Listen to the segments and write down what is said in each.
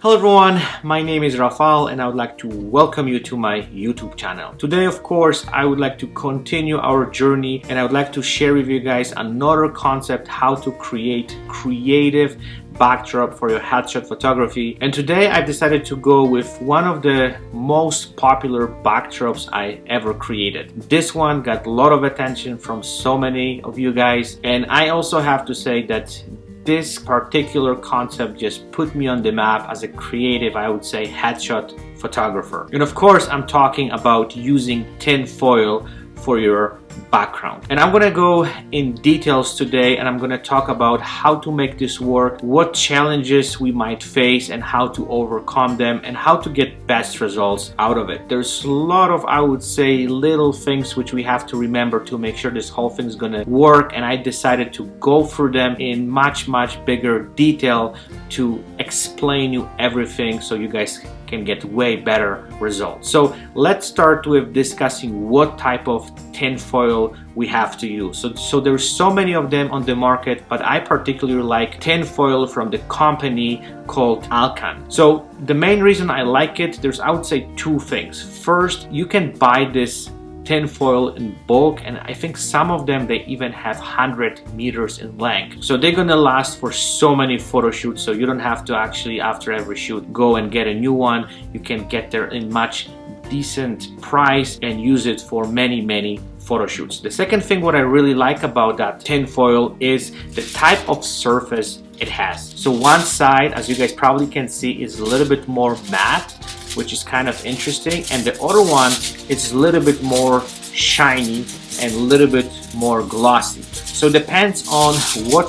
Hello everyone, my name is Rafael and I would like to welcome you to my YouTube channel. Today, of course, I would like to continue our journey and I would like to share with you guys another concept how to create creative backdrop for your headshot photography. And today I've decided to go with one of the most popular backdrops I ever created. This one got a lot of attention from so many of you guys, and I also have to say that this particular concept just put me on the map as a creative, I would say, headshot photographer. And of course, I'm talking about using tin foil for your background. And I'm gonna go in details today and I'm gonna talk about how to make this work, what challenges we might face and how to overcome them and how to get best results out of it. There's a lot of, I would say, little things which we have to remember to make sure this whole thing is gonna work, and I decided to go through them in much bigger detail to explain you everything so you guys can get way better results. So let's start with discussing what type of tin foil we have to use. So there's so many of them on the market, but I particularly like tin foil from the company called Elinchrom. So the main reason I like it, there's, I would say, two things. First, you can buy this tin foil in bulk, and I think some of them they even have 100 meters in length, so they're gonna last for so many photo shoots, so you don't have to actually after every shoot go and get a new one. You can get there in much decent price and use it for many photo shoots. The second thing what I really like about that tin foil is the type of surface it has. So one side, as you guys probably can see, is a little bit more matte, which is kind of interesting, and the other one is a little bit more shiny and a little bit more glossy. So it depends on what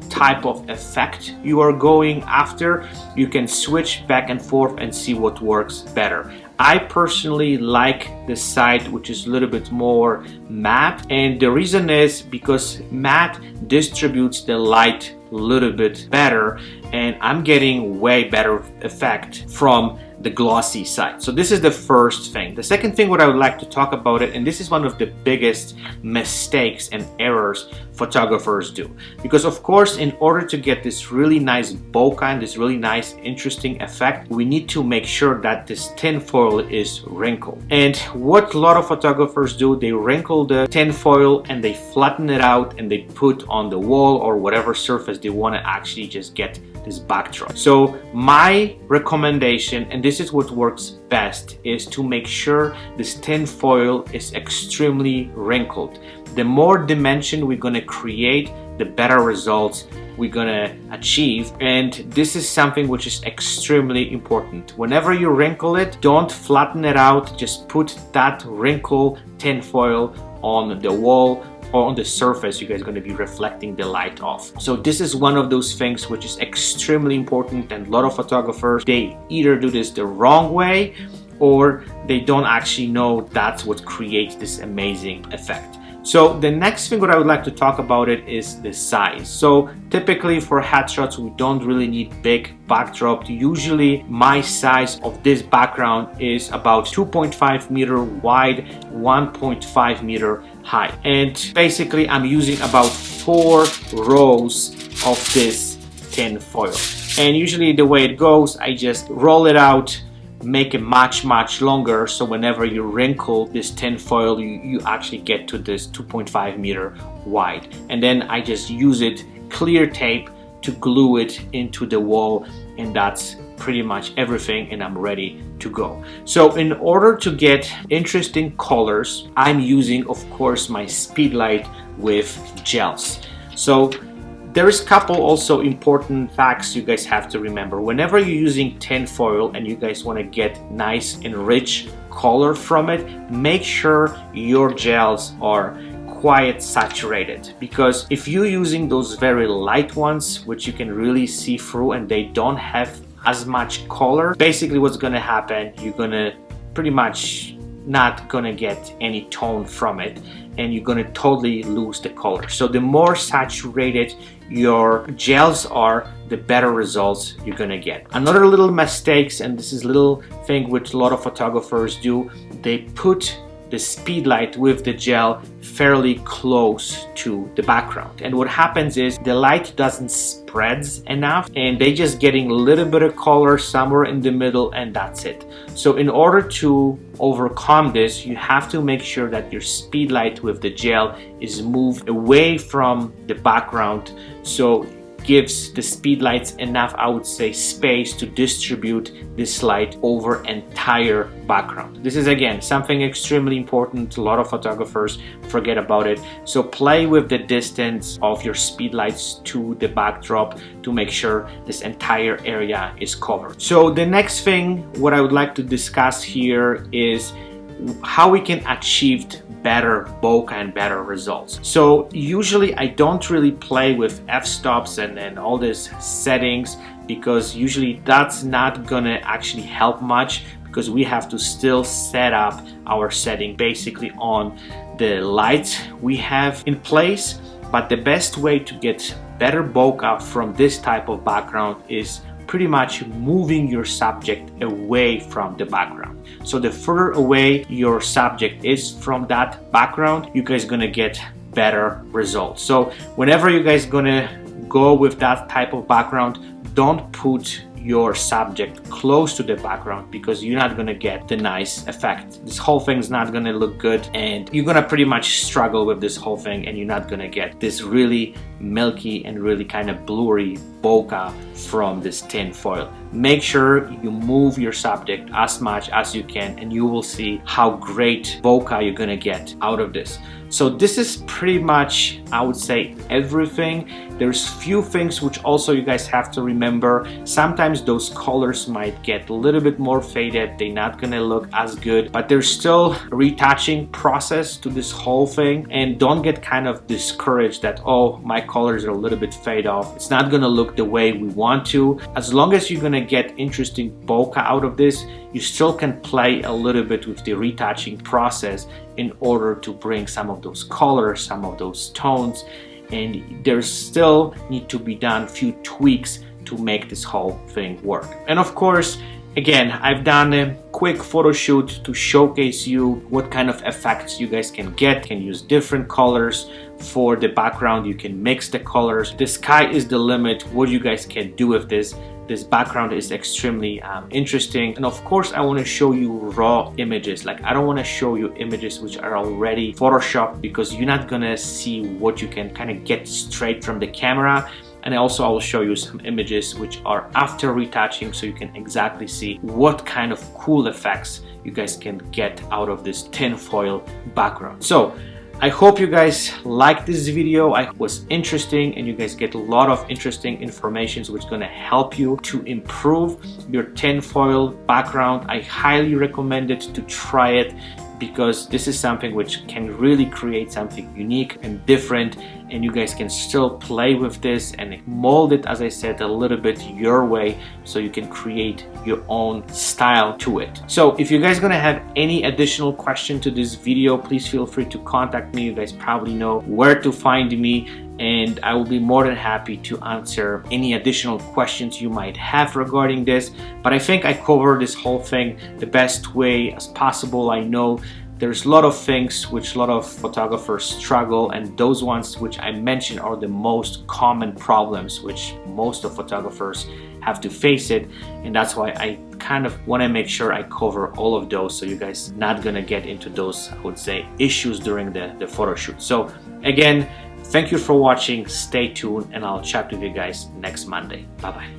type of effect you are going after. You can switch back and forth and see what works better. I personally like the side which is a little bit more matte, and the reason is because matte distributes the light a little bit better, and I'm getting way better effect from the glossy side. So this is the first thing. The second thing what I would like to talk about it, and this is one of the biggest mistakes and errors photographers do, because of course in order to get this really nice bokeh and this really nice interesting effect, we need to make sure that this tin foil is wrinkled. And what a lot of photographers do, they wrinkle the tin foil and they flatten it out and they put on the wall or whatever surface they want to actually just get this backdrop. So my recommendation, and this is what works best, is to make sure this tin foil is extremely wrinkled. The more dimension we're gonna create, the better results we're gonna achieve, and this is something which is extremely important. Whenever you wrinkle it, don't flatten it out, just put that wrinkle tin foil on the wall or on the surface you guys are going to be reflecting the light off. So this is one of those things which is extremely important, and a lot of photographers, they either do this the wrong way or they don't actually know that's what creates this amazing effect. So the next thing what I would like to talk about it is the size. So typically for headshots we don't really need big backdrop. Usually my size of this background is about 2.5 meter wide, 1.5 meter high, and basically I'm using about 4 rows of this tin foil. And usually the way it goes, I just roll it out, make it much longer, so whenever you wrinkle this tin foil you actually get to this 2.5 meter wide, and then I just use it clear tape to glue it into the wall, and that's pretty much everything, and I'm ready to go. So in order to get interesting colors, I'm using, of course, my Speedlight with gels. So there is a couple also important facts you guys have to remember. Whenever you're using tin foil and you guys want to get nice and rich color from it, make sure your gels are quite saturated, because if you're using those very light ones which you can really see through and they don't have as much color, basically what's gonna happen, you're gonna pretty much not gonna get any tone from it and you're gonna totally lose the color. So the more saturated your gels are, the better results you're gonna get. Another little mistakes, and this is little thing which a lot of photographers do, they put the Speedlight with the gel fairly close to the background. And what happens is the light doesn't spread enough and they just getting a little bit of color somewhere in the middle, and that's it. So in order to overcome this, you have to make sure that your Speedlight with the gel is moved away from the background, so gives the Speedlights enough, I would say, space to distribute this light over entire background. This is again something extremely important. A lot of photographers forget about it. So play with the distance of your Speedlights to the backdrop to make sure this entire area is covered. So the next thing what I would like to discuss here is how we can achieve better bokeh and better results. So usually I don't really play with f-stops and all these settings, because usually that's not gonna actually help much, because we have to still set up our setting basically on the lights we have in place. But the best way to get better bokeh from this type of background is pretty much moving your subject away from the background. So the further away your subject is from that background, you guys gonna get better results. So whenever you guys gonna go with that type of background, don't put your subject close to the background, because you're not gonna get the nice effect. This whole thing is not gonna look good, and you're gonna pretty much struggle with this whole thing, and you're not gonna get this really milky and really kind of blurry bokeh from this tin foil. Make sure you move your subject as much as you can, and you will see how great bokeh you're gonna get out of this. So this is pretty much, I would say, everything. There's few things which also you guys have to remember. Sometimes those colors might get a little bit more faded, they're not gonna look as good, but there's still a retouching process to this whole thing. And don't get kind of discouraged that, oh, my colors are a little bit fade off, it's not gonna look the way we want to. As long as you're gonna get interesting bokeh out of this, you still can play a little bit with the retouching process in order to bring some of those colors, some of those tones, and there's still need to be done a few tweaks to make this whole thing work. And of course, again, I've done a quick photo shoot to showcase you what kind of effects you guys can get. You can use different colors for the background, you can mix the colors. The sky is the limit what you guys can do with this. This background is extremely interesting. And of course, I want to show you raw images. Like, I don't want to show you images which are already photoshopped, because you're not gonna see what you can kind of get straight from the camera. And also I will show you some images which are after retouching, so you can exactly see what kind of cool effects you guys can get out of this tin foil background. So I hope you guys liked this video. I was interesting, and you guys get a lot of interesting information which is going to help you to improve your tin foil background. I highly recommend it to try it, because this is something which can really create something unique and different, and you guys can still play with this and mold it, as I said, a little bit your way, so you can create your own style to it. So if you guys gonna have any additional question to this video, please feel free to contact me. You guys probably know where to find me, and I will be more than happy to answer any additional questions you might have regarding this. But I think I covered this whole thing the best way as possible. I know there's a lot of things which a lot of photographers struggle, and those ones which I mentioned are the most common problems which most of photographers have to face it, and that's why I kind of want to make sure I cover all of those, so you guys not gonna get into those, I would say, issues during the photo shoot. So again, thank you for watching, stay tuned, and I'll chat with you guys next Monday. Bye bye.